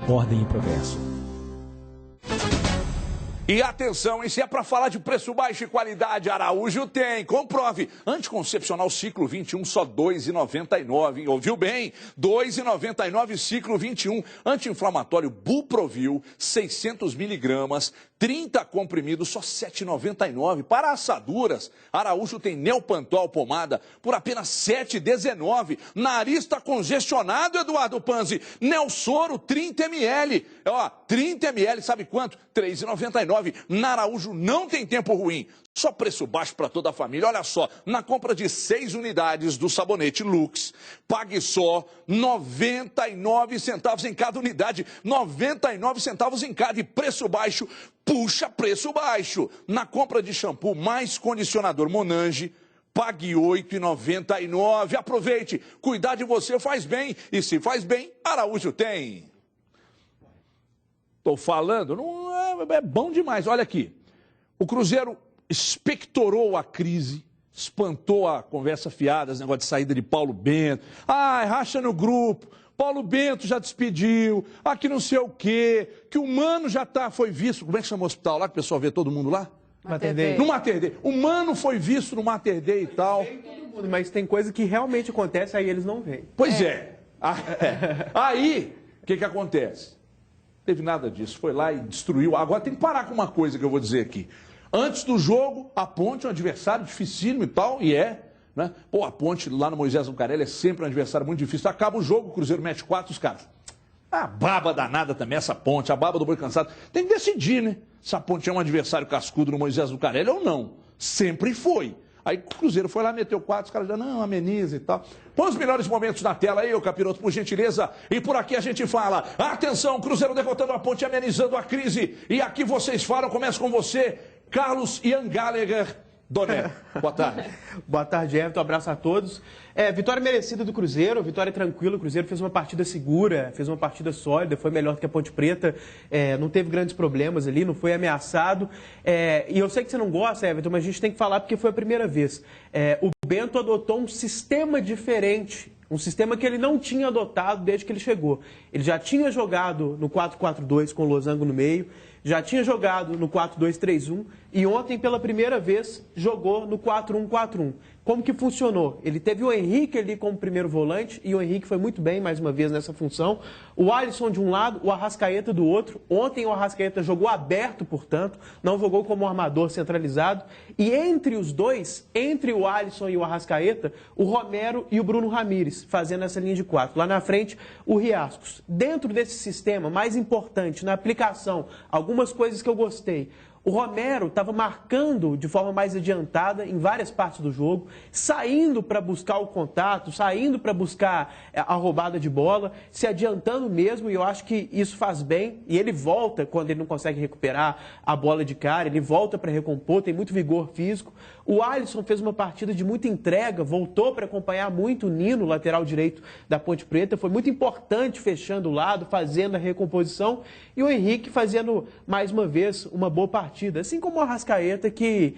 Ordem e progresso. E atenção, hein? Se é para falar de preço baixo e qualidade, Araújo tem. Comprove. Anticoncepcional ciclo 21, só R$ 2,99. Ouviu bem? R$ 2,99 ciclo 21. Anti-inflamatório Buprovil, 600 miligramas, 30 comprimidos, só R$ 7,99. Para assaduras, Araújo tem Neopantol pomada por apenas R$ 7,19. Nariz está congestionado, Eduardo Panzi. Nelsoro, 30 ml. Ó, 30 ml, sabe quanto? R$ 3,99. Na Araújo não tem tempo ruim. Só preço baixo para toda a família. Olha só, na compra de 6 unidades do sabonete Lux, pague só 99 centavos em cada unidade. 99 centavos em cada. E preço baixo, puxa preço baixo. Na compra de shampoo mais condicionador Monange, pague R$ 8,99. Aproveite. Cuidar de você faz bem. E se faz bem, Araújo tem. Estou falando, não é bom demais. Olha aqui, o Cruzeiro expectorou a crise, espantou a conversa fiada, esse negócio de saída de Paulo Bento. Ah, racha no grupo, Paulo Bento já despediu, aqui não sei o quê, que o Mano já foi visto, como é que chama o hospital lá, que o pessoal vê todo mundo lá? Mater Dei. No Mater Dei. O Mano foi visto no Mater Dei e tal. Mas tem coisa que realmente acontece, aí eles não veem. Pois é. Aí, o que acontece? Teve nada disso, foi lá e destruiu. Agora tem que parar com uma coisa que eu vou dizer aqui. Antes do jogo, a Ponte é um adversário dificílimo e tal, e é, né? Pô, a Ponte lá no Moisés Lucarelli é sempre um adversário muito difícil. Acaba o jogo, o Cruzeiro mete 4, os caras. A baba danada também, essa Ponte, a baba do boi cansado. Tem que decidir, né? Se a Ponte é um adversário cascudo no Moisés Lucarelli ou não. Sempre foi. Aí o Cruzeiro foi lá, meteu 4, os caras já, não, ameniza e tal. Põe os melhores momentos na tela aí, ô Capiroto, por gentileza. E por aqui a gente fala, atenção, Cruzeiro derrotando a Ponte, amenizando a crise. E aqui vocês falam, começa com você, Carlos Ian Gallagher. Doné, boa tarde. Boa tarde, Everton, um abraço a todos. Vitória merecida do Cruzeiro, vitória tranquila, o Cruzeiro fez uma partida segura, fez uma partida sólida, foi melhor do que a Ponte Preta, não teve grandes problemas ali, não foi ameaçado. E eu sei que você não gosta, Everton, mas a gente tem que falar porque foi a primeira vez. O Bento adotou um sistema diferente, um sistema que ele não tinha adotado desde que ele chegou. Ele já tinha jogado no 4-4-2 com o Losango no meio, já tinha jogado no 4-2-3-1 e ontem, pela primeira vez, jogou no 4-1-4-1. Como que funcionou? Ele teve o Henrique ali como primeiro volante e o Henrique foi muito bem, mais uma vez, nessa função. O Alisson de um lado, o Arrascaeta do outro. Ontem o Arrascaeta jogou aberto, portanto, não jogou como armador centralizado. E entre os dois, entre o Alisson e o Arrascaeta, o Romero e o Bruno Ramires, fazendo essa linha de 4. Lá na frente, o Riascos. Dentro desse sistema, mais importante, na aplicação, algumas coisas que eu gostei. O Romero estava marcando de forma mais adiantada em várias partes do jogo, saindo para buscar o contato, saindo para buscar a roubada de bola, se adiantando mesmo, e eu acho que isso faz bem. E ele volta quando ele não consegue recuperar a bola de cara, ele volta para recompor, tem muito vigor físico. O Alisson fez uma partida de muita entrega, voltou para acompanhar muito o Nino, lateral direito da Ponte Preta, foi muito importante fechando o lado, fazendo a recomposição, e o Henrique fazendo, mais uma vez, uma boa partida. Assim como o Arrascaeta, que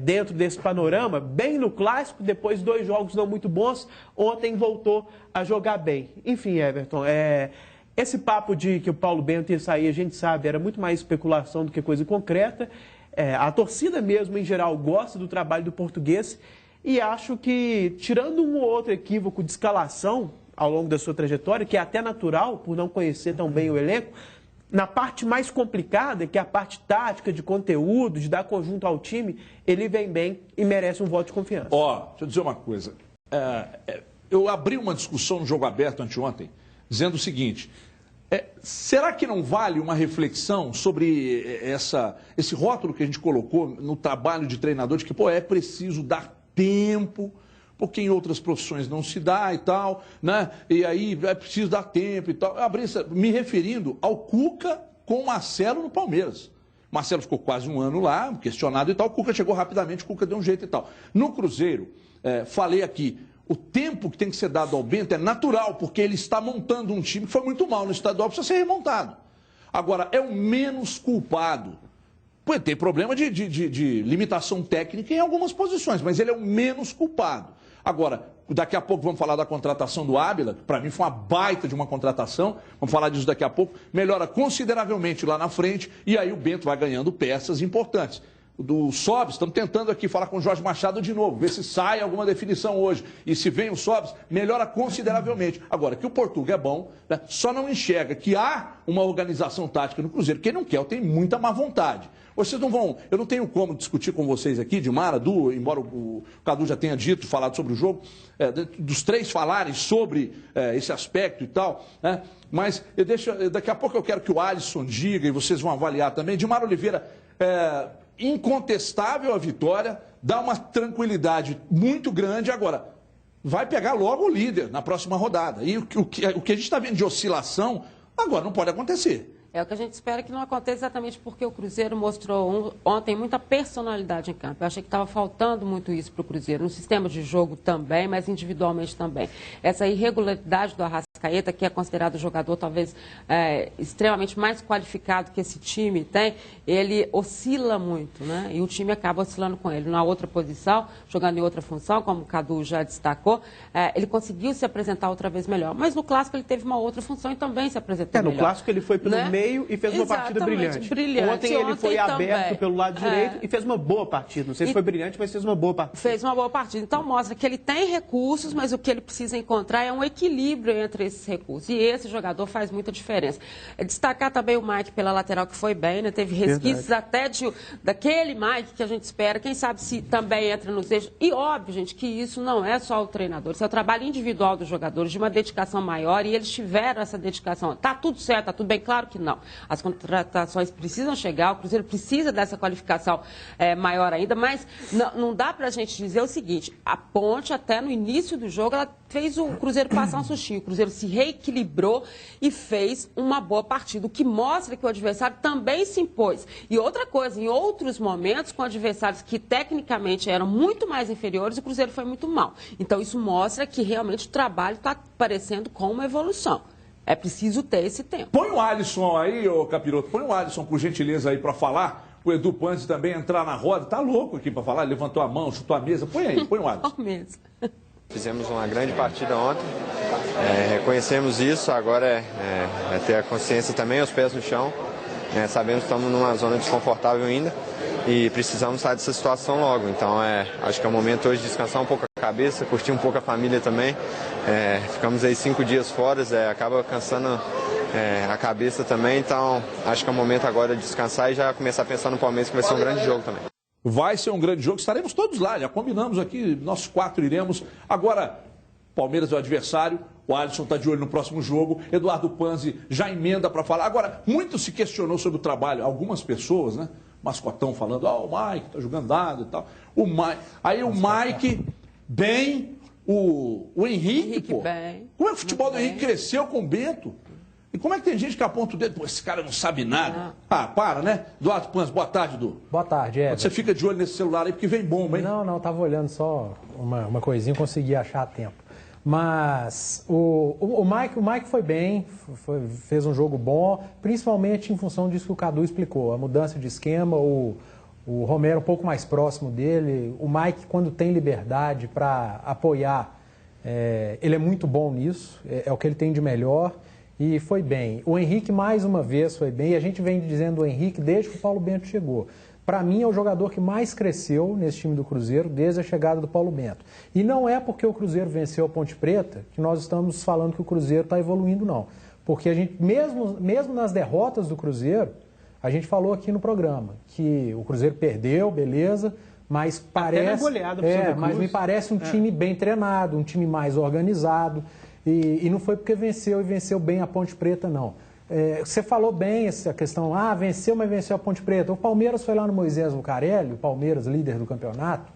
dentro desse panorama, bem no clássico, depois de 2 jogos não muito bons, ontem voltou a jogar bem. Enfim, Everton, esse papo de que o Paulo Bento ia sair, a gente sabe, era muito mais especulação do que coisa concreta. A torcida mesmo, em geral, gosta do trabalho do português e acho que, tirando um ou outro equívoco de escalação ao longo da sua trajetória, que é até natural, por não conhecer tão bem o elenco, na parte mais complicada, que é a parte tática, de conteúdo, de dar conjunto ao time, ele vem bem e merece um voto de confiança. Deixa eu dizer uma coisa. Eu abri uma discussão no Jogo Aberto anteontem, dizendo o seguinte, será que não vale uma reflexão sobre esse rótulo que a gente colocou no trabalho de treinador, de que é preciso dar tempo, porque em outras profissões não se dá e tal, né? E aí é preciso dar tempo e tal. Eu abri me referindo ao Cuca com o Marcelo no Palmeiras. Marcelo ficou quase um ano lá, questionado e tal. O Cuca chegou rapidamente, o Cuca deu um jeito e tal. No Cruzeiro, falei aqui, o tempo que tem que ser dado ao Bento é natural, porque ele está montando um time que foi muito mal no estadual, precisa ser remontado. Agora, é o menos culpado. Tem problema de limitação técnica em algumas posições, mas ele é o menos culpado. Agora, Daqui a pouco vamos falar da contratação do Ábila, que para mim foi uma baita de uma contratação. Vamos falar disso daqui a pouco. Melhora consideravelmente lá na frente e aí o Bento vai ganhando peças importantes. Do Sobis, estamos tentando aqui falar com o Jorge Machado de novo, ver se sai alguma definição hoje. E se vem o Sobis, melhora consideravelmente. Agora, que o Portuga é bom, né? Só não enxerga que há uma organização tática no Cruzeiro. Quem não quer, tem muita má vontade. Vocês não vão, eu não tenho como discutir com vocês aqui, Dimara, Du, embora o Cadu já tenha dito, falado sobre o jogo, dos três falarem sobre esse aspecto e tal, né? Mas daqui a pouco eu quero que o Alisson diga, e vocês vão avaliar também. Dimara Oliveira, incontestável a vitória, dá uma tranquilidade muito grande. Agora, vai pegar logo o líder na próxima rodada. E o que a gente está vendo de oscilação, agora não pode acontecer. É o que a gente espera que não aconteça, exatamente porque o Cruzeiro mostrou ontem muita personalidade em campo. Eu achei que estava faltando muito isso para o Cruzeiro, no sistema de jogo também, mas individualmente também. Essa irregularidade do Arrascaeta, que é considerado o jogador talvez extremamente mais qualificado que esse time tem, ele oscila muito, né? E o time acaba oscilando com ele. Na outra posição, jogando em outra função, como o Cadu já destacou, ele conseguiu se apresentar outra vez melhor. Mas no Clássico ele teve uma outra função e também se apresentou melhor. No Clássico ele foi pelo meio e fez uma partida brilhante. Ontem ele foi aberto pelo lado direito e fez uma boa partida. Não sei se foi brilhante, mas fez uma boa partida. Fez uma boa partida. Então mostra que ele tem recursos, mas o que ele precisa encontrar é um equilíbrio entre esses recursos. E esse jogador faz muita diferença. Destacar também o Mike pela lateral, que foi bem, né? Teve resquícios até daquele Mike que a gente espera. Quem sabe se também entra nos eixos. E óbvio, gente, que isso não é só o treinador. Isso é o trabalho individual dos jogadores, de uma dedicação maior. E eles tiveram essa dedicação. Tá tudo certo, tá tudo bem? Claro que não. As contratações precisam chegar, o Cruzeiro precisa dessa qualificação maior ainda, mas não dá para a gente dizer o seguinte: a Ponte, até no início do jogo, ela fez o Cruzeiro passar um sustinho. O Cruzeiro se reequilibrou e fez uma boa partida, o que mostra que o adversário também se impôs. E outra coisa, em outros momentos, com adversários que tecnicamente eram muito mais inferiores, o Cruzeiro foi muito mal. Então isso mostra que realmente o trabalho está aparecendo com uma evolução. É preciso ter esse tempo. Põe o Alisson aí, ô Capiroto, põe o Alisson, por gentileza, aí para falar. O Edu Panzi também entrar na roda. Tá louco aqui para falar, levantou a mão, chutou a mesa. Põe aí, põe o Alisson. Fizemos uma grande partida ontem, reconhecemos isso, agora é ter a consciência também, os pés no chão. Sabemos que estamos numa zona desconfortável ainda e precisamos sair dessa situação logo. Então acho que é o momento hoje de descansar um pouco a cabeça, curtir um pouco a família também. Ficamos aí 5 dias fora, acaba cansando a cabeça também, então acho que é o momento agora de descansar e já começar a pensar no Palmeiras, que vai ser um grande jogo também. Vai ser um grande jogo, estaremos todos lá, já combinamos aqui, nós 4 iremos. Agora, Palmeiras é o adversário, o Alisson está de olho no próximo jogo, Eduardo Panzi já emenda para falar. Agora, muito se questionou sobre o trabalho, algumas pessoas, né? Mascotão falando, o Mike está jogando dado e tal. Aí o Mike, bem, o Henrique, pô. Bem. Como é que o futebol do Henrique cresceu com o Bento? E como é que tem gente que aponta o dedo? Pô, esse cara não sabe nada. Para, né? Eduardo Panzi, boa tarde, Edu. Boa tarde, Você fica de olho nesse celular aí, porque vem bomba, hein? Não, tava olhando só uma coisinha, consegui achar a tempo. Mas o Mike foi bem, fez um jogo bom, principalmente em função disso que o Cadu explicou, a mudança de esquema, o Romero um pouco mais próximo dele, o Mike, quando tem liberdade para apoiar, ele é muito bom nisso, é o que ele tem de melhor. E foi bem. O Henrique, mais uma vez, foi bem. E a gente vem dizendo o Henrique desde que o Paulo Bento chegou. Para mim, é o jogador que mais cresceu nesse time do Cruzeiro desde a chegada do Paulo Bento. E não é porque o Cruzeiro venceu a Ponte Preta que nós estamos falando que o Cruzeiro está evoluindo, não. Porque a gente, mesmo nas derrotas do Cruzeiro, a gente falou aqui no programa que o Cruzeiro perdeu, beleza, mas parece... mas me parece um time bem treinado, um time mais organizado. E não foi porque venceu e venceu bem a Ponte Preta, não. Você falou bem essa questão, venceu, mas venceu a Ponte Preta. O Palmeiras foi lá no Moisés Lucarelli, o Palmeiras líder do campeonato,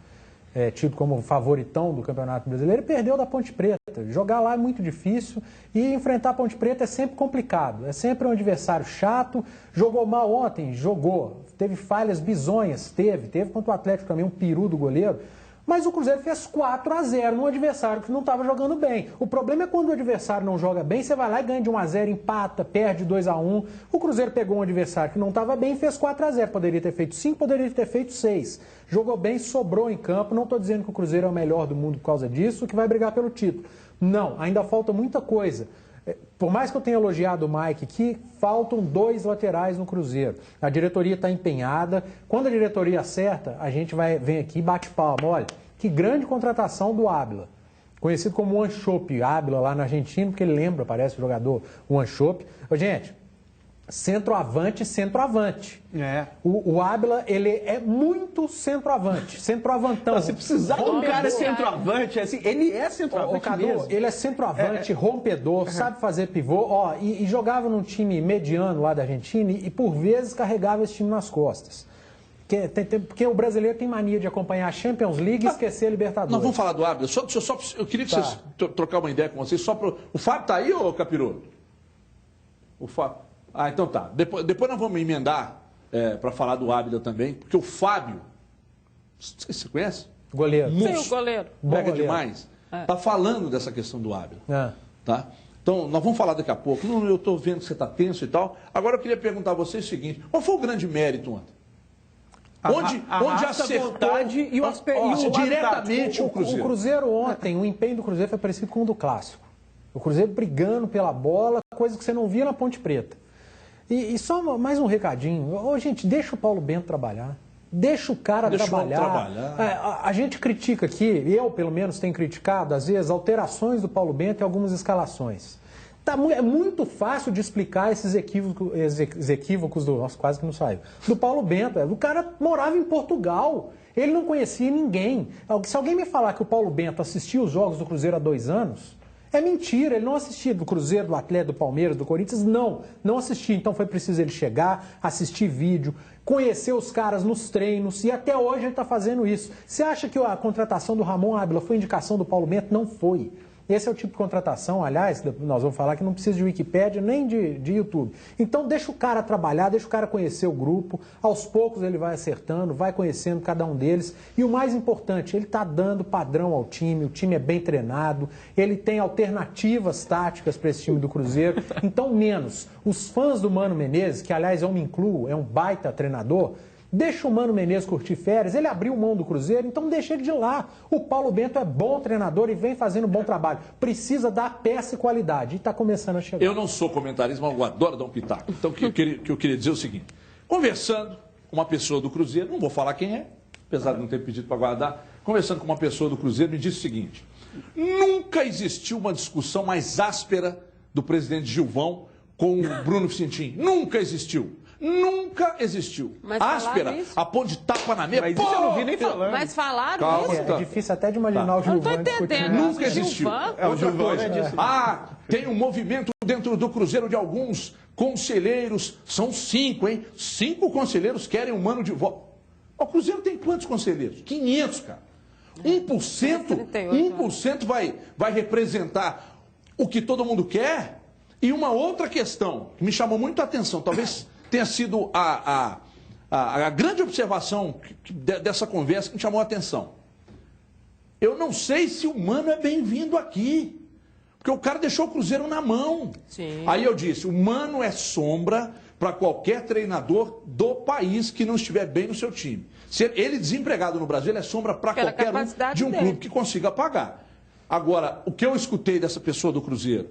tido como favoritão do Campeonato Brasileiro, e perdeu da Ponte Preta. Jogar lá é muito difícil e enfrentar a Ponte Preta é sempre complicado. É sempre um adversário chato. Jogou mal ontem? Jogou. Teve falhas bizonhas? Teve contra o Atlético também, um peru do goleiro. Mas o Cruzeiro fez 4-0 num adversário que não estava jogando bem. O problema é quando o adversário não joga bem, você vai lá e ganha de 1-0, empata, perde 2-1. O Cruzeiro pegou um adversário que não estava bem e fez 4-0. Poderia ter feito 5, poderia ter feito 6. Jogou bem, sobrou em campo. Não estou dizendo que o Cruzeiro é o melhor do mundo por causa disso, que vai brigar pelo título. Não, ainda falta muita coisa. Por mais que eu tenha elogiado o Mike aqui, faltam 2 laterais no Cruzeiro. A diretoria está empenhada. Quando a diretoria acerta, a gente vem aqui e bate palma. Olha, que grande contratação do Ábila. Conhecido como Wanchope Ábila lá na Argentina, porque ele lembra, parece o jogador Wanchope. Gente, centroavante. O Ábila, ele é muito centroavantão. Se precisar de um cara centroavante, assim, ele é centroavante mesmo. Ele é centroavante, rompedor, sabe fazer pivô, e jogava num time mediano lá da Argentina e por vezes carregava esse time nas costas. Porque o brasileiro tem mania de acompanhar a Champions League e esquecer a Libertadores. Nós vamos falar do Ábila. Eu queria que vocês trocar uma ideia com vocês. O Fábio tá aí, ô Capiroto? O Fábio. Ah, então tá. Depois nós vamos emendar para falar do Ábila também, porque o Fábio, você conhece? Goleiro. Sim, o goleiro. Pega demais. Tá falando dessa questão do Ábila. Tá? Então, nós vamos falar daqui a pouco. Eu estou vendo que você está tenso e tal. Agora eu queria perguntar a vocês o seguinte: qual foi o grande mérito ontem? Onde acertou vontade e o diretamente o Cruzeiro. O Cruzeiro ontem, o empenho do Cruzeiro foi parecido com o do Clássico. O Cruzeiro brigando pela bola, coisa que você não via na Ponte Preta. E só mais um recadinho. Gente, deixa o Paulo Bento trabalhar. Deixa o cara trabalhar. A gente critica aqui, eu pelo menos tenho criticado, às vezes, alterações do Paulo Bento em algumas escalações. É muito fácil de explicar esses equívocos do... Nossa, quase que não saiu. Do Paulo Bento. O cara morava em Portugal. Ele não conhecia ninguém. Se alguém me falar que o Paulo Bento assistia os jogos do Cruzeiro há 2 anos, é mentira. Ele não assistia do Cruzeiro, do Atlético, do Palmeiras, do Corinthians. Não assistia. Então foi preciso ele chegar, assistir vídeo, conhecer os caras nos treinos. E até hoje ele está fazendo isso. Você acha que a contratação do Ramon Ábila foi indicação do Paulo Bento? Não foi. Esse é o tipo de contratação, aliás, nós vamos falar que não precisa de Wikipédia nem de YouTube. Então deixa o cara trabalhar, deixa o cara conhecer o grupo, aos poucos ele vai acertando, vai conhecendo cada um deles. E o mais importante, ele está dando padrão ao time, o time é bem treinado, ele tem alternativas táticas para esse time do Cruzeiro. Então, menos. Os fãs do Mano Menezes, que aliás eu me incluo, é um baita treinador, deixa o Mano Menezes curtir férias, ele abriu mão do Cruzeiro, então deixa ele de lá. O Paulo Bento é bom treinador e vem fazendo um bom trabalho. Precisa dar peça e qualidade. E está começando a chegar. Eu não sou comentarista, mas eu adoro dar um pitaco. Então, o que eu queria dizer é o seguinte. Conversando com uma pessoa do Cruzeiro, não vou falar quem é, apesar de não ter pedido para guardar, conversando com uma pessoa do Cruzeiro, me disse o seguinte: nunca existiu uma discussão mais áspera do presidente Gilvão com o Bruno Vicentim. Nunca existiu. Nunca existiu. Mas áspera, a ponto de tapa na mesa. Mas isso eu não vi nem falando. Mas falaram Calma, isso? É difícil até de imaginar o Gilvan Eu não tô entendendo. Nunca existiu. Outra coisa. Disso. Tem um movimento dentro do Cruzeiro de alguns conselheiros. São 5, hein? 5 conselheiros querem o Mano de volta. O Cruzeiro tem quantos conselheiros? 500, cara. 1% vai representar o que todo mundo quer. E uma outra questão que me chamou muito a atenção, talvez tenha sido a grande observação dessa conversa que me chamou a atenção. Eu não sei se o Mano é bem-vindo aqui, porque o cara deixou o Cruzeiro na mão. Sim. Aí eu disse, o Mano é sombra para qualquer treinador do país que não estiver bem no seu time. Se ele desempregado no Brasil, ele é sombra para qualquer um de um clube que consiga pagar. Agora, o que eu escutei dessa pessoa do Cruzeiro,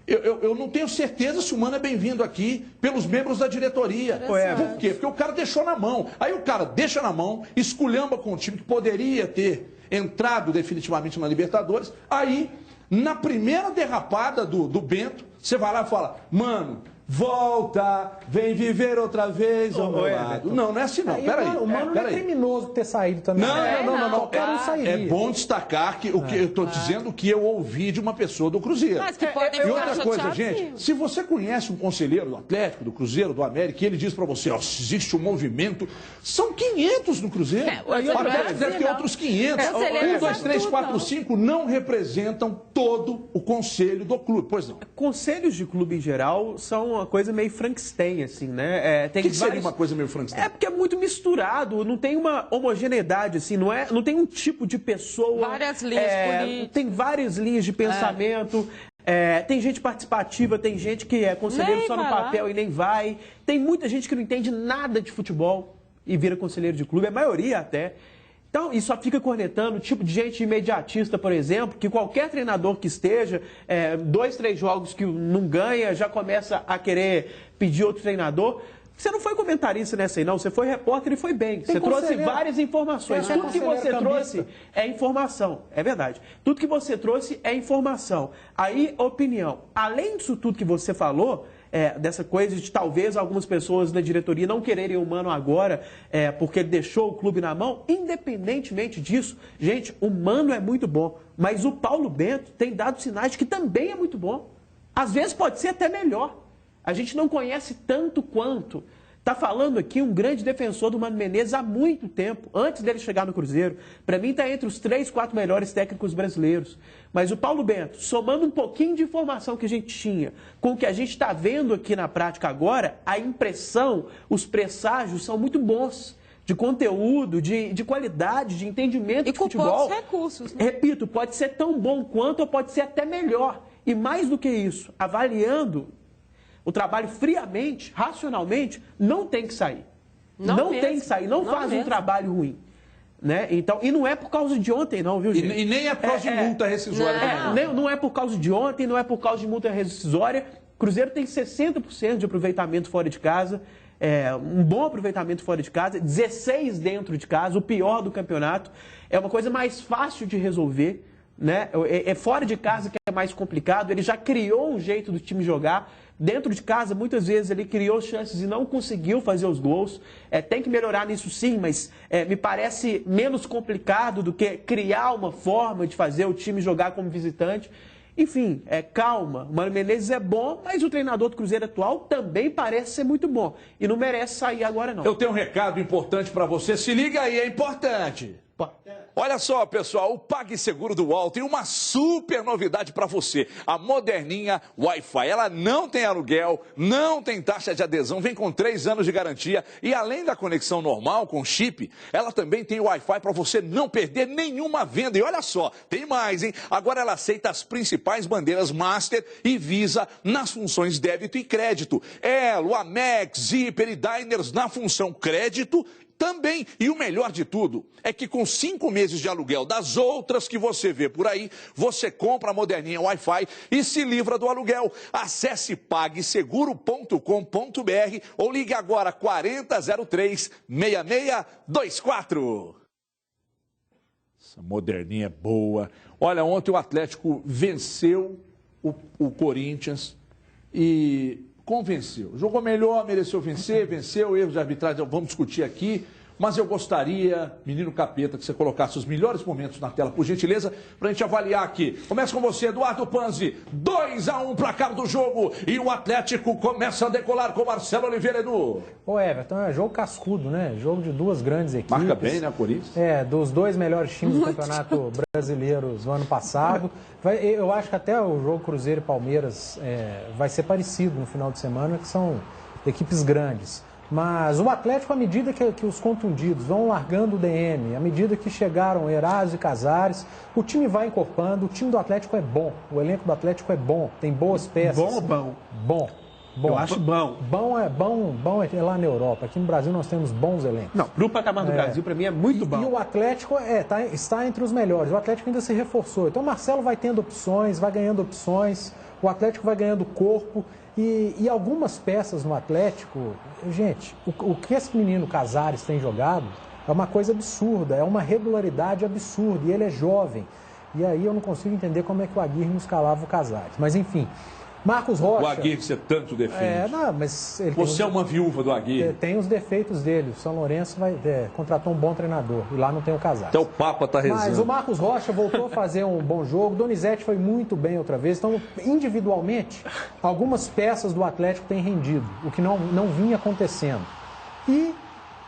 eu não tenho certeza se o Mano é bem-vindo aqui pelos membros da diretoria. Por quê? Porque o cara deixou na mão. Aí o cara deixa na mão, esculhamba com um time que poderia ter entrado definitivamente na Libertadores. Aí, na primeira derrapada do Bento, você vai lá e fala, Mano, volta, vem viver outra vez ao meu lado. Não é assim não, peraí. O Mano não é criminoso ter saído também. Não. Sairia. É bom destacar que o que eu estou dizendo que eu ouvi de uma pessoa do Cruzeiro. Mas que podem E ficar outra coisa, chateados, gente, sim. se você conhece um conselheiro do Atlético, do Cruzeiro, do América, e ele diz para você, ó, se existe um movimento, são 500 no Cruzeiro. Deve ter outros 500. 1, 2, 3, 4, 5 não representam todo o conselho do clube, pois não. Conselhos de clube em geral são uma coisa meio Frankenstein, assim, né? O que seria uma coisa meio Frankenstein? É porque é muito misturado, não tem uma homogeneidade, assim, não tem um tipo de pessoa... Várias linhas políticas. Tem várias linhas de pensamento... tem gente participativa, tem gente que é conselheiro Nem só no papel e nem vai. Tem muita gente que não entende nada de futebol e vira conselheiro de clube, a maioria até. Então, e só fica cornetando, tipo de gente imediatista, por exemplo, que qualquer treinador que esteja, 2, 3 jogos que não ganha, já começa a querer pedir outro treinador. Você não foi comentarista nessa aí, não. Você foi repórter e foi bem. Você trouxe várias informações. Tudo que você trouxe é informação. É verdade. Tudo que você trouxe é informação. Aí, opinião. Além disso tudo que você falou, dessa coisa de talvez algumas pessoas da diretoria não quererem o Mano agora, porque ele deixou o clube na mão, independentemente disso, gente, o Mano é muito bom. Mas o Paulo Bento tem dado sinais de que também é muito bom. Às vezes pode ser até melhor. A gente não conhece tanto quanto. Está falando aqui um grande defensor do Mano Menezes há muito tempo, antes dele chegar no Cruzeiro. Para mim está entre os 3, 4 melhores técnicos brasileiros. Mas o Paulo Bento, somando um pouquinho de informação que a gente tinha com o que a gente está vendo aqui na prática agora, a impressão, os presságios são muito bons. De conteúdo, de qualidade, de entendimento de futebol. E com poucos recursos, né? Repito, pode ser tão bom quanto ou pode ser até melhor. E mais do que isso, avaliando o trabalho friamente, racionalmente, não tem que sair. Não tem que sair, não faz um trabalho ruim. Né? Então, e não é por causa de ontem, não, viu, gente? E nem é por causa de multa rescisória. Não é por causa de ontem, não é por causa de multa rescisória. O Cruzeiro tem 60% de aproveitamento fora de casa, um bom aproveitamento fora de casa, 16 dentro de casa, o pior do campeonato. É uma coisa mais fácil de resolver, né? Fora de casa que é mais complicado. Ele já criou um jeito do time jogar. Dentro de casa, muitas vezes ele criou chances e não conseguiu fazer os gols. Tem que melhorar nisso sim, mas me parece menos complicado do que criar uma forma de fazer o time jogar como visitante. Enfim, calma. O Mano Menezes é bom, mas o treinador do Cruzeiro atual também parece ser muito bom. E não merece sair agora, não. Eu tenho um recado importante para você. Se liga aí, é importante. Olha só, pessoal, o PagSeguro do UOL tem uma super novidade para você. A moderninha Wi-Fi. Ela não tem aluguel, não tem taxa de adesão, vem com 3 anos de garantia. E além da conexão normal com chip, ela também tem Wi-Fi para você não perder nenhuma venda. E olha só, tem mais, hein? Agora ela aceita as principais bandeiras Master e Visa nas funções débito e crédito. Elo, Amex, Zipper e Diners na função crédito também. E o melhor de tudo é que com 5 meses de aluguel das outras que você vê por aí, você compra a moderninha Wi-Fi e se livra do aluguel. Acesse pagseguro.com.br ou ligue agora 4003-6624. Essa moderninha é boa. Olha, ontem o Atlético venceu o Corinthians e convenceu. Jogou melhor, mereceu vencer, venceu, erros de arbitragem, vamos discutir aqui. Mas eu gostaria, menino Capeta, que você colocasse os melhores momentos na tela, por gentileza, para a gente avaliar aqui. Começa com você, Eduardo Panzi. 2-1 placar do jogo e o Atlético começa a decolar com Marcelo Oliveira, Edu. Ô Everton, é jogo cascudo, né? Jogo de duas grandes equipes. Marca bem, né, Corinthians? Dos 2 melhores times do Campeonato Brasileiro no ano passado. Eu acho que até o jogo Cruzeiro e Palmeiras vai ser parecido no final de semana, que são equipes grandes. Mas o Atlético, à medida que os contundidos vão largando o DM, à medida que chegaram Eraso e Casares, o time vai encorpando, o time do Atlético é bom, o elenco do Atlético é bom, tem boas peças. Bom ou bom? Bom. Eu acho bom. Bom é lá na Europa. Aqui no Brasil nós temos bons elencos. Não, pro patamar do Brasil, para mim, é muito bom. E o Atlético está entre os melhores. O Atlético ainda se reforçou. Então o Marcelo vai tendo opções, vai ganhando opções, o Atlético vai ganhando corpo. E algumas peças no Atlético, gente, o que esse menino Casares tem jogado é uma coisa absurda, é uma regularidade absurda, e ele é jovem. E aí eu não consigo entender como é que o Aguirre não escalava o Casares. Mas enfim, Marcos Rocha... O Aguirre que você tanto defende. Mas ele você é uma viúva do Aguirre. Tem os defeitos dele. O São Lourenço contratou um bom treinador. E lá não tem o Casares. Até o Papa tá rezando. Mas o Marcos Rocha voltou a fazer um bom jogo. Donizete foi muito bem outra vez. Então, individualmente, algumas peças do Atlético têm rendido. O que não vinha acontecendo. E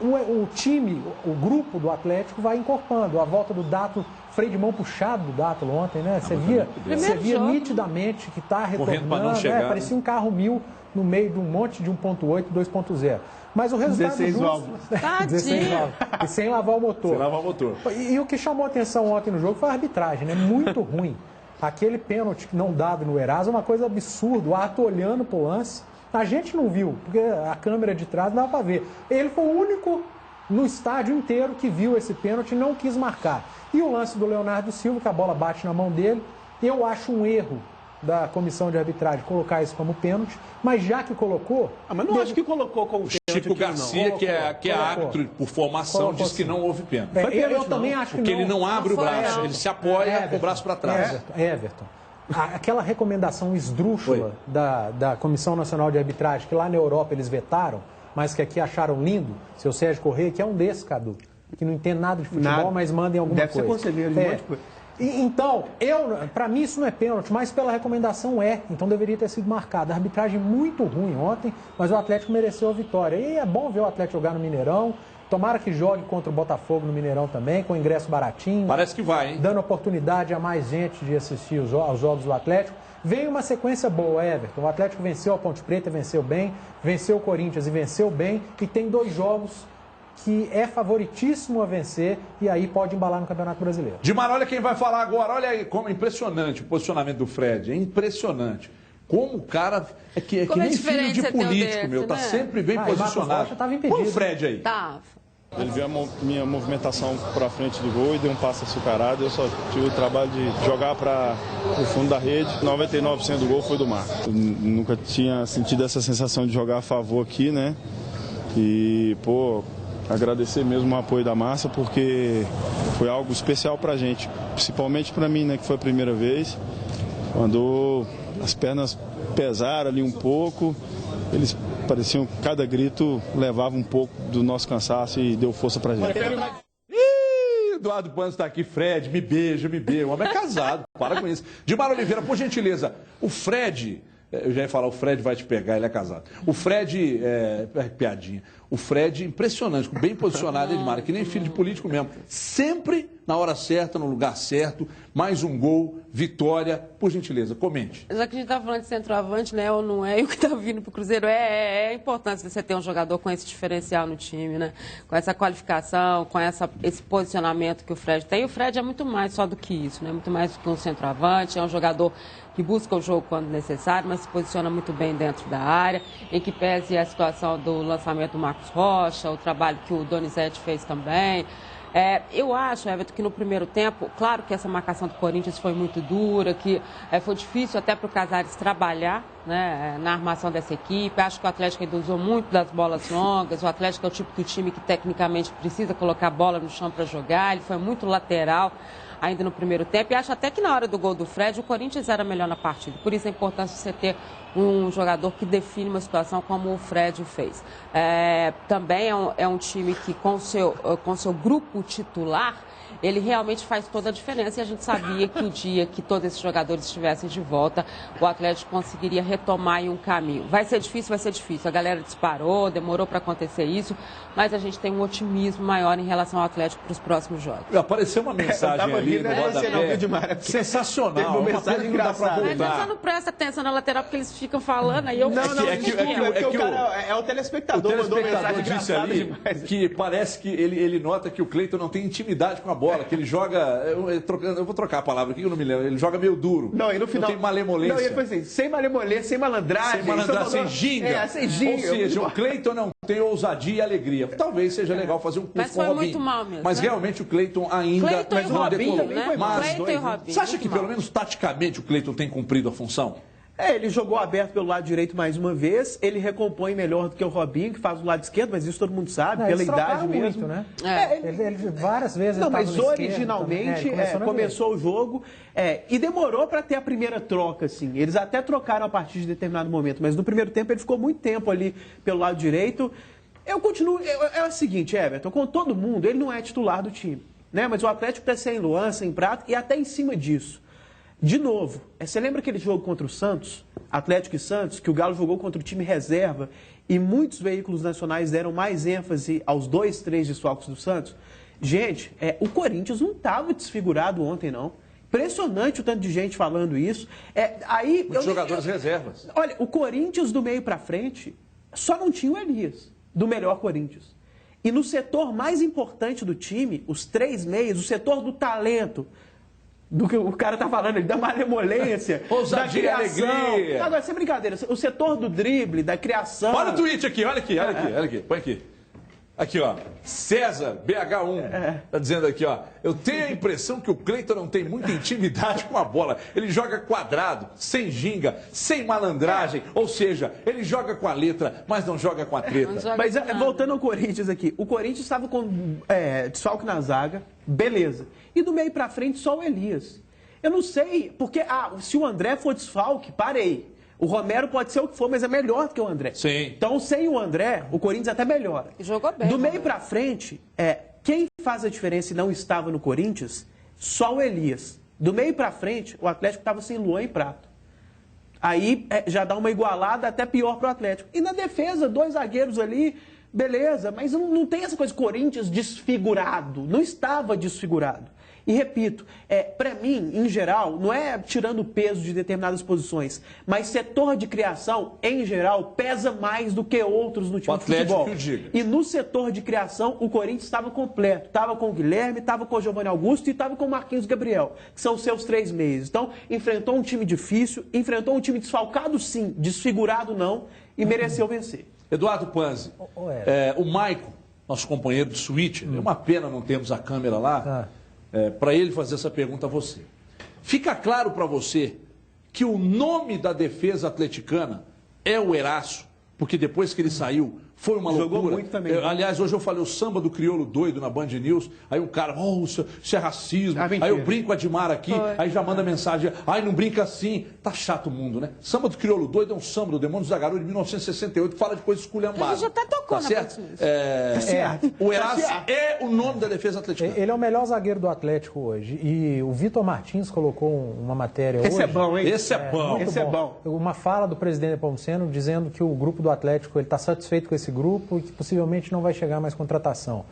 o time, o grupo do Atlético vai encorpando. A volta do Dátulo, freio de mão puxado do Dátulo ontem, né? Você via nitidamente que está retornando, parecia um carro 1000 no meio de um monte de 1.8, 2.0. Mas o resultado 16 justo... 16 válvulas. E sem lavar o motor. Sem lavar o motor. E o que chamou a atenção ontem no jogo foi a arbitragem, né? Muito ruim. Aquele pênalti não dado no Eraso é uma coisa absurda. O Ato olhando pro lance, a gente não viu, porque a câmera de trás não dava para ver. Ele foi o único no estádio inteiro que viu esse pênalti e não quis marcar. E o lance do Leonardo Silva, que a bola bate na mão dele, eu acho um erro da comissão de arbitragem colocar isso como pênalti, mas já que colocou... mas não acho que colocou como pênalti. Chico Garcia, que é árbitro por formação, disse que não houve pênalti. Eu também acho que não. Porque ele não abre o braço, ele se apoia com o braço para trás. Everton. Aquela recomendação esdrúxula da Comissão Nacional de Arbitragem, que lá na Europa eles vetaram, mas que aqui acharam lindo, seu Sérgio Corrêa, que é um desses, Cadu, que não entende nada de futebol, mas mandem alguma coisa. Deve ser conselheiro de um monte de coisa. Então, para mim isso não é pênalti, mas pela recomendação então deveria ter sido marcado. A arbitragem muito ruim ontem, mas o Atlético mereceu a vitória. E é bom ver o Atlético jogar no Mineirão. Tomara que jogue contra o Botafogo no Mineirão também, com ingresso baratinho. Parece que vai, hein? Dando oportunidade a mais gente de assistir aos jogos do Atlético. Vem uma sequência boa, Everton. O Atlético venceu a Ponte Preta, venceu bem, venceu o Corinthians e venceu bem. E tem 2 jogos que é favoritíssimo a vencer e aí pode embalar no Campeonato Brasileiro. Dimar, olha quem vai falar agora. Olha aí como é impressionante o posicionamento do Fred. É impressionante. Como o cara é que nem filho de político, meu. Tá sempre bem posicionado. Põe o Fred aí. Tá. Ele viu a minha movimentação para frente do gol e deu um passe açucarado. Eu só tive o trabalho de jogar para o fundo da rede. 99% do gol foi do Marco. Eu nunca tinha sentido essa sensação de jogar a favor aqui, né? E, agradecer mesmo o apoio da massa, porque foi algo especial pra gente, principalmente pra mim, né, que foi a primeira vez. Quando as pernas pesaram ali um pouco, eles pareciam que cada grito levava um pouco do nosso cansaço e deu força pra gente. Eduardo Panos está aqui. Fred, me beija, me beija. O homem é casado, para com isso. Dimar Oliveira, por gentileza, o Fred... Eu já ia falar, o Fred vai te pegar, ele é casado. O Fred, piadinha. O Fred, impressionante, bem posicionado, Edmar, que nem filho de político mesmo. Sempre na hora certa, no lugar certo, mais um gol, vitória. Por gentileza, comente. Já que a gente está falando de centroavante, né, ou não é, e o que está vindo para o Cruzeiro é importante você ter um jogador com esse diferencial no time, né? Com essa qualificação, com esse posicionamento que o Fred tem. E o Fred é muito mais só do que isso, né? Muito mais do que um centroavante, é um jogador que busca o jogo quando necessário, mas se posiciona muito bem dentro da área, em que pese a situação do lançamento do Marcos Rocha, o trabalho que o Donizete fez também. Eu acho, Everton, que no primeiro tempo, claro que essa marcação do Corinthians foi muito dura, que foi difícil até para o Casares trabalhar, né, na armação dessa equipe. Acho que o Atlético ainda usou muito das bolas longas. O Atlético é o tipo do time que tecnicamente precisa colocar a bola no chão para jogar. Ele foi muito lateral ainda no primeiro tempo, e acho até que na hora do gol do Fred, o Corinthians era melhor na partida. Por isso a importância de você ter um jogador que define uma situação como o Fred fez. Também é um time que, com seu grupo titular, ele realmente faz toda a diferença, e a gente sabia que o dia que todos esses jogadores estivessem de volta, o Atlético conseguiria retomar em um caminho. Vai ser difícil, a galera disparou, demorou para acontecer isso, mas a gente tem um otimismo maior em relação ao Atlético para os próximos jogos. Apareceu uma mensagem ali no rodapé, sensacional, uma mensagem engraçada. Mas você não presta atenção na lateral porque eles ficam falando, aí eu... É o telespectador mandou mensagem disse ali demais. Que parece que ele nota que o Cleiton não tem intimidade com a bola, que ele joga... Eu vou trocar a palavra aqui, eu não me lembro. Ele joga meio duro. Não, e no final... Não tem malemolência. Não, ele foi assim, sem malemolência, sem malandragem. Sem ginga. Sem ginga. Ou seja, o Cleiton não tem ousadia e alegria. Talvez seja legal fazer um curso com o Robinho. Muito mal mesmo, mas realmente o Cleiton ainda... Cleiton e o Robinho, né? Cleiton e Robinho. Você acha que pelo menos taticamente o Cleiton tem cumprido a função? Ele jogou aberto pelo lado direito mais uma vez, ele recompõe melhor do que o Robinho, que faz o lado esquerdo, mas isso todo mundo sabe, pela idade mesmo. Muito, né? Ele várias vezes... Não, mas originalmente começou o jogo e demorou para ter a primeira troca, assim. Eles até trocaram a partir de determinado momento, mas no primeiro tempo ele ficou muito tempo ali pelo lado direito. Eu continuo... É o seguinte, Everton, com todo mundo, ele não é titular do time, né? Mas o Atlético está sem Luan, sem Prato, e até em cima disso. De novo, você lembra aquele jogo contra o Santos, Atlético e Santos, que o Galo jogou contra o time reserva e muitos veículos nacionais deram mais ênfase aos 2, 3 desfalques do Santos, gente, o Corinthians não estava desfigurado ontem, não. Impressionante o tanto de gente falando isso. Muitos jogadores reservas. Olha, o Corinthians do meio para frente só não tinha o Elias, do melhor Corinthians. E no setor mais importante do time, os 3 meios, o setor do talento, do que o cara tá falando, da malemolência, da criação. Alegria. Agora, sem brincadeira, o setor do drible, da criação... Olha o tweet aqui, olha aqui, põe aqui. Aqui, ó, César, BH1, tá dizendo aqui, ó, eu tenho a impressão que o Cleiton não tem muita intimidade com a bola. Ele joga quadrado, sem ginga, sem malandragem, ou seja, ele joga com a letra, mas não joga com a treta. Mas voltando ao Corinthians aqui, o Corinthians estava com desfalque na zaga, beleza. E do meio pra frente só o Elias. Eu não sei, porque se o André for desfalque, parei. O Romero pode ser o que for, mas é melhor do que o André. Sim. Então, sem o André, o Corinthians até melhora. Jogou bem. Do meio pra frente, quem faz a diferença e não estava no Corinthians, só o Elias. Do meio pra frente, o Atlético estava sem Luan e Prato. Aí já dá uma igualada até pior pro Atlético. E na defesa, 2 zagueiros ali, beleza, mas não tem essa coisa, Corinthians desfigurado. Não estava desfigurado. E repito, para mim, em geral, não é tirando o peso de determinadas posições, mas setor de criação, em geral, pesa mais do que outros no time de futebol. E no setor de criação, o Corinthians estava completo. Estava com o Guilherme, estava com o Giovanni Augusto e estava com o Marquinhos Gabriel, que são os seus 3 meios. Então, enfrentou um time difícil, enfrentou um time desfalcado sim, desfigurado não, e mereceu vencer. Eduardo Panzi, o Maicon, nosso companheiro de suíte, é uma pena não termos a câmera lá, para ele fazer essa pergunta a você. Fica claro para você que o nome da defesa atleticana é o Eraço, porque depois que ele saiu, foi uma loucura. Jogou muito também. Aliás, hoje eu falei o samba do crioulo doido na Band News, aí o cara, isso é racismo, aí eu brinco com a Dimar aqui, aí já manda mensagem, não brinca assim. Tá chato o mundo, né? Samba do crioulo doido é um samba do Demônios da Garoa de 1968, que fala de coisas esculhambadas. A gente até tocou na certo? Tá certo. O Eraço é o nome da defesa atleticana. Ele é o melhor zagueiro do Atlético hoje. E o Vitor Martins colocou uma matéria hoje. Esse é bom, hein? Esse é bom. Esse é bom. Uma fala do presidente Nepomuceno dizendo que o grupo do Atlético está satisfeito com esse grupo e que possivelmente não vai chegar mais contratação.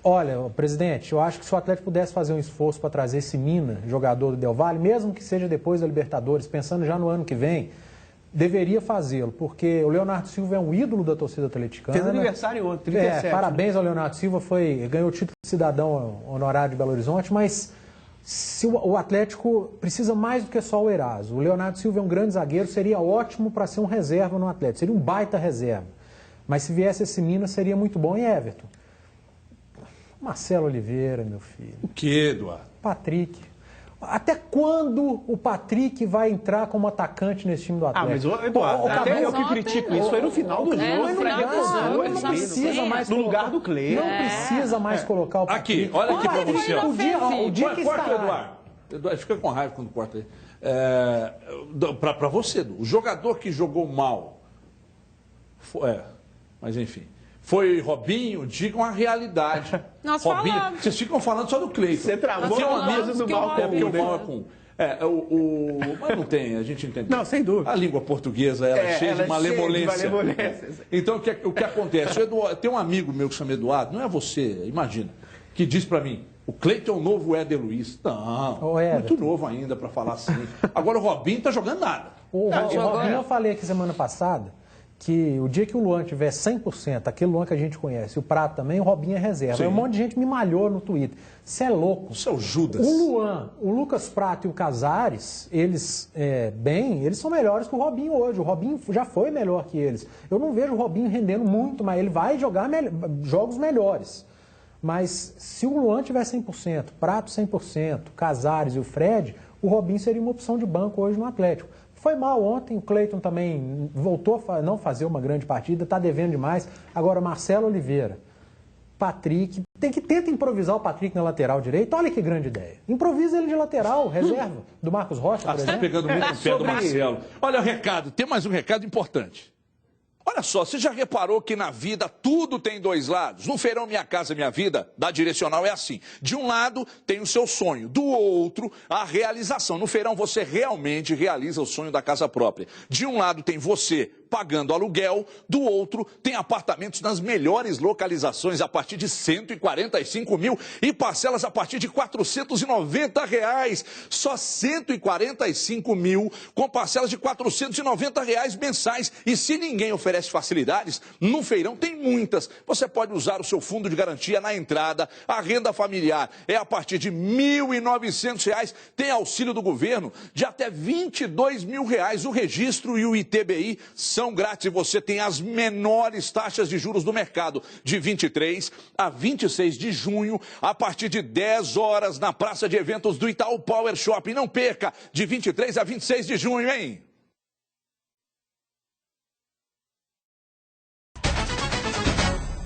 Olha, presidente, eu acho que se o Atlético pudesse fazer um esforço para trazer esse Mina, jogador do Del Valle, mesmo que seja depois da Libertadores, pensando já no ano que vem, deveria fazê-lo, porque o Leonardo Silva é um ídolo da torcida atleticana. Fez aniversário ontem, 37. Parabéns ao Leonardo Silva, ganhou o título de cidadão honorário de Belo Horizonte, mas se o Atlético precisa mais do que só o Eraso. O Leonardo Silva é um grande zagueiro, seria ótimo para ser um reserva no Atlético, seria um baita reserva. Mas se viesse esse Minas, seria muito bom. E Everton? Marcelo Oliveira, meu filho. O que, Eduardo? Patrick. Até quando o Patrick vai entrar como atacante nesse time do Atlético? Mas, Eduardo, até eu que critico isso, foi no final do jogo. Não precisa mais no lugar do Cleiton. Não precisa mais colocar o Patrick. Aqui, olha aqui pra você. O dia que está... Eduardo, fica com raiva quando corta aí. Pra você, o jogador que jogou mal... Mas enfim, foi Robinho, digam a realidade. Nós Robinho, falamos. vocês ficam falando só do Cleiton. Você travou a mesa do mal porque o mal é com... Mas não tem, a gente entende. Não, sem dúvida. A língua portuguesa é cheia de malemolência. Então, o que acontece? Tem um amigo meu que chama Eduardo, não é você, imagina, que diz pra mim, o Cleiton é o novo Éder Luiz. Não, muito novo ainda pra falar assim. Agora o Robinho tá jogando nada. O Robinho, eu falei aqui semana passada, que o dia que o Luan tiver 100%, aquele Luan que a gente conhece, o Prato também, o Robinho é reserva. Aí um monte de gente me malhou no Twitter. Você é louco. Você é o Judas. O Luan, o Lucas Prato e o Casares, eles são melhores que o Robinho hoje. O Robinho já foi melhor que eles. Eu não vejo o Robinho rendendo muito, mas ele vai jogar jogos melhores. Mas se o Luan tiver 100%, Prato 100%, Casares e o Fred, o Robinho seria uma opção de banco hoje no Atlético. Foi mal ontem, o Cleiton também voltou a não fazer uma grande partida, está devendo demais. Agora, Marcelo Oliveira, Patrick, tenta improvisar o Patrick na lateral direita, olha que grande ideia. Improvisa ele de lateral, reserva, do Marcos Rocha, por exemplo. Você está pegando muito no pé do Marcelo. Olha o recado, tem mais um recado importante. Olha só, você já reparou que na vida tudo tem 2 lados? No Feirão Minha Casa Minha Vida, da Direcional é assim. De um lado tem o seu sonho, do outro a realização. No Feirão você realmente realiza o sonho da casa própria. De um lado tem você, pagando aluguel, do outro tem apartamentos nas melhores localizações a partir de 145 mil e parcelas a partir de R$ 490. Só 145 mil com parcelas de R$ 490 mensais. E se ninguém oferece facilidades, no feirão tem muitas. Você pode usar o seu fundo de garantia na entrada. A renda familiar é a partir de R$ 1.900. Tem auxílio do governo de até R$ 22 mil. O registro e o ITBI são grátis e você tem as menores taxas de juros do mercado, de 23 a 26 de junho, a partir de 10 horas na praça de eventos do Itaú Power Shopping. Não perca, de 23 a 26 de junho, hein?